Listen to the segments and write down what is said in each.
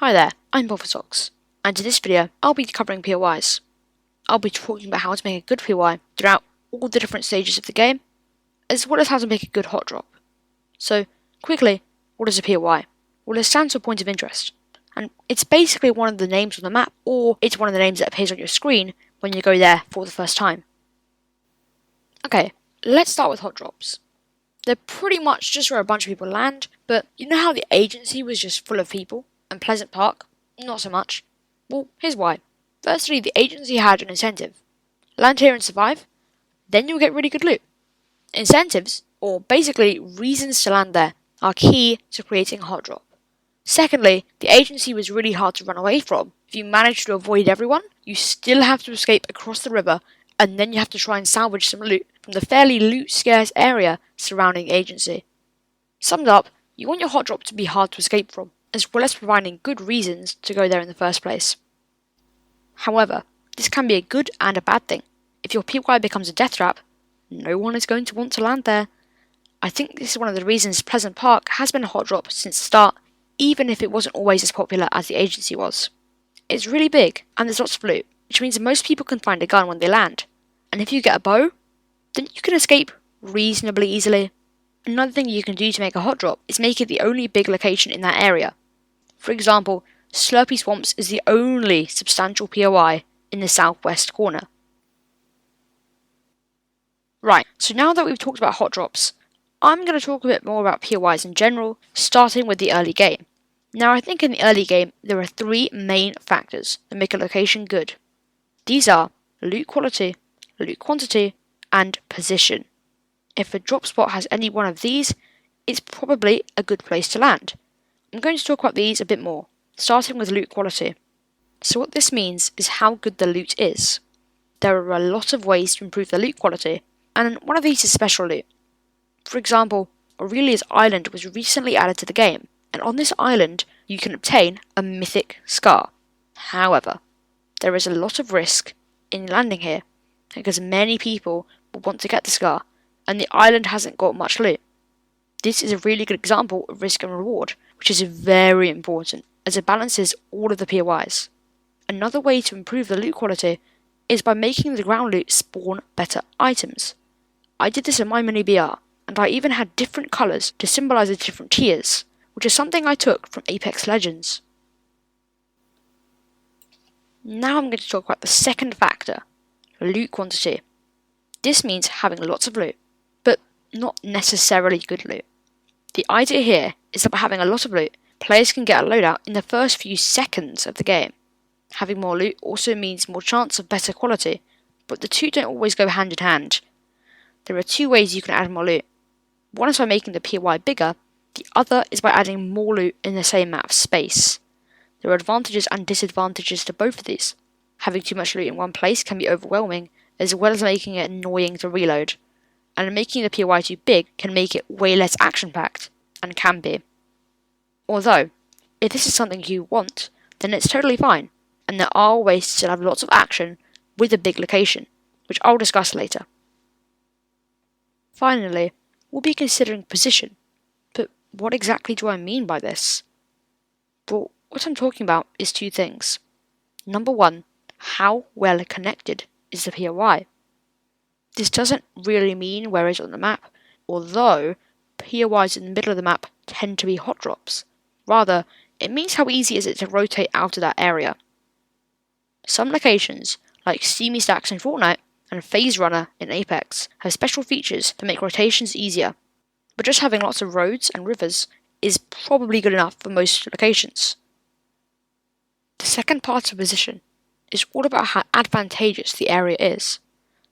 Hi there, I'm Boffersox, and in this video I'll be covering POIs. I'll be talking about how to make a good POI throughout all the different stages of the game, as well as how to make a good hot drop. So, quickly, what is a POI? Well, it stands for point of interest, and it's basically one of the names on the map, or it's one of the names that appears on your screen when you go there for the first time. Okay, let's start with hot drops. They're pretty much just where a bunch of people land, but you know how the agency was just full of people? And Pleasant Park? Not so much. Well, here's why. Firstly, the agency had an incentive. Land here and survive, then you'll get really good loot. Incentives, or basically reasons to land there, are key to creating a hot drop. Secondly, the agency was really hard to run away from. If you manage to avoid everyone, you still have to escape across the river, and then you have to try and salvage some loot from the fairly loot-scarce area surrounding the agency. Summed up, you want your hot drop to be hard to escape from, as well as providing good reasons to go there in the first place. However, this can be a good and a bad thing. If your POI becomes a death trap, no one is going to want to land there. I think this is one of the reasons Pleasant Park has been a hot drop since the start, even if it wasn't always as popular as the agency was. It's really big, and there's lots of loot, which means most people can find a gun when they land. And if you get a bow, then you can escape reasonably easily. Another thing you can do to make a hot drop is make it the only big location in that area. For example, Slurpy Swamps is the only substantial POI in the southwest corner. Right, so now that we've talked about hot drops, I'm going to talk a bit more about POIs in general, starting with the early game. Now, I think in the early game, there are three main factors that make a location good. These are loot quality, loot quantity, and position. If a drop spot has any one of these, it's probably a good place to land. I'm going to talk about these a bit more, starting with loot quality. So what this means is how good the loot is. There are a lot of ways to improve the loot quality, and one of these is special loot. For example, Aurelia's Island was recently added to the game, and on this island you can obtain a mythic scar. However, there is a lot of risk in landing here, because many people will want to get the scar, and the island hasn't got much loot. This is a really good example of risk and reward, which is very important, as it balances all of the POIs. Another way to improve the loot quality is by making the ground loot spawn better items. I did this in my mini BR, and I even had different colours to symbolise the different tiers, which is something I took from Apex Legends. Now I'm going to talk about the second factor, loot quantity. This means having lots of loot, but not necessarily good loot. The idea here is that by having a lot of loot, players can get a loadout in the first few seconds of the game. Having more loot also means more chance of better quality, but the two don't always go hand in hand. There are two ways you can add more loot. One is by making the POI bigger, the other is by adding more loot in the same amount of space. There are advantages and disadvantages to both of these. Having too much loot in one place can be overwhelming, as well as making it annoying to reload. And making the POI too big can make it way less action-packed, and can be. Although, if this is something you want, then it's totally fine, and there are ways to still have lots of action with a big location, which I'll discuss later. Finally, we'll be considering position, but what exactly do I mean by this? Well, what I'm talking about is two things. Number one, how well connected is the POI? This doesn't really mean where it is on the map, although POIs in the middle of the map tend to be hot drops. Rather, it means how easy is it to rotate out of that area. Some locations, like Steamy Stacks in Fortnite and Phase Runner in Apex, have special features that make rotations easier, but just having lots of roads and rivers is probably good enough for most locations. The second part of position is all about how advantageous the area is.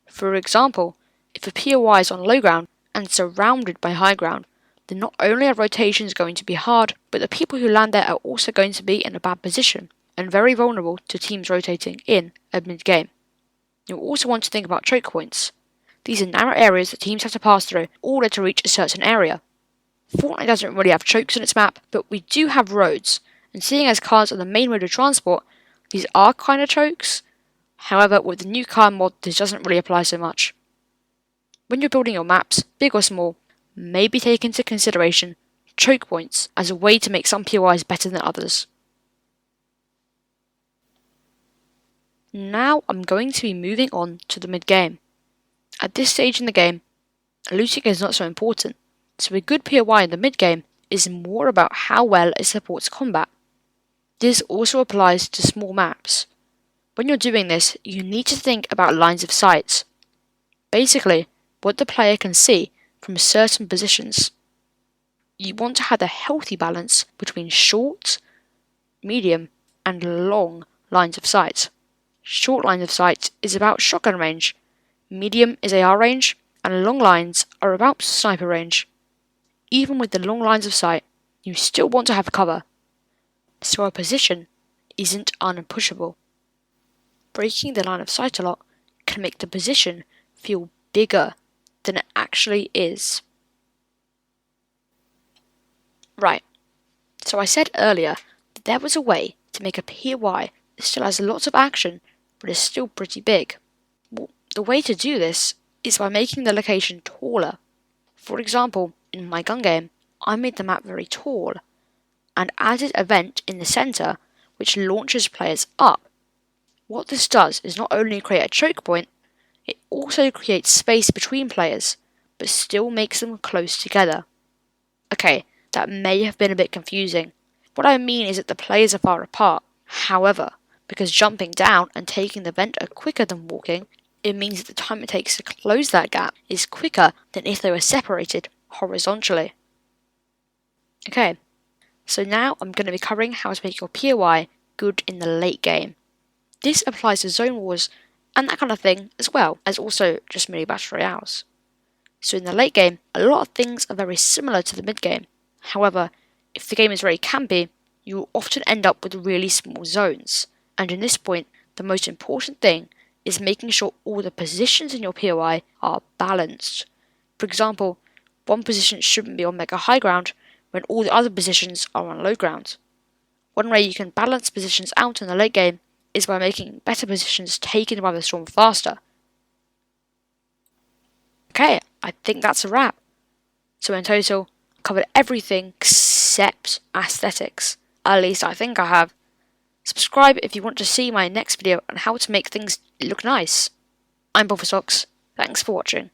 For example, if a POI is on low ground and surrounded by high ground, then not only are rotations going to be hard, but the people who land there are also going to be in a bad position, and very vulnerable to teams rotating in at mid-game. You'll also want to think about choke points. These are narrow areas that teams have to pass through in order to reach a certain area. Fortnite doesn't really have chokes on its map, but we do have roads, and seeing as cars are the main mode of transport, these are kind of chokes. However, with the new car mod, this doesn't really apply so much. When you're building your maps, big or small, maybe take into consideration choke points as a way to make some POIs better than others. Now I'm going to be moving on to the mid-game. At this stage in the game, looting is not so important, so a good POI in the mid-game is more about how well it supports combat. This also applies to small maps. When you're doing this, you need to think about lines of sight. Basically, what the player can see from certain positions. You want to have a healthy balance between short, medium, and long lines of sight. Short lines of sight is about shotgun range, medium is AR range, and long lines are about sniper range. Even with the long lines of sight, you still want to have cover, so a position isn't unpushable. Breaking the line of sight a lot can make the position feel bigger than it actually is. Right, so I said earlier that there was a way to make a POI that still has lots of action but is still pretty big. Well, the way to do this is by making the location taller. For example, in my gun game, I made the map very tall and added a vent in the centre which launches players up. What this does is not only create a choke point, it also creates space between players, but still makes them close together. Okay, that may have been a bit confusing. What I mean is that the players are far apart. However, because jumping down and taking the vent are quicker than walking, it means that the time it takes to close that gap is quicker than if they were separated horizontally. Okay, so now I'm going to be covering how to make your POI good in the late game. This applies to zone wars and that kind of thing as well as also just mini battle royales. So in the late game, a lot of things are very similar to the mid game. However, if the game is very campy, you will often end up with really small zones. And in this point, the most important thing is making sure all the positions in your POI are balanced. For example, one position shouldn't be on mega high ground when all the other positions are on low ground. One way you can balance positions out in the late game is by making better positions taken by the storm faster. Okay, I think that's a wrap. So in total, I covered everything except aesthetics. At least I think I have. Subscribe if you want to see my next video on how to make things look nice. I'm Bob for Socks. Thanks for watching.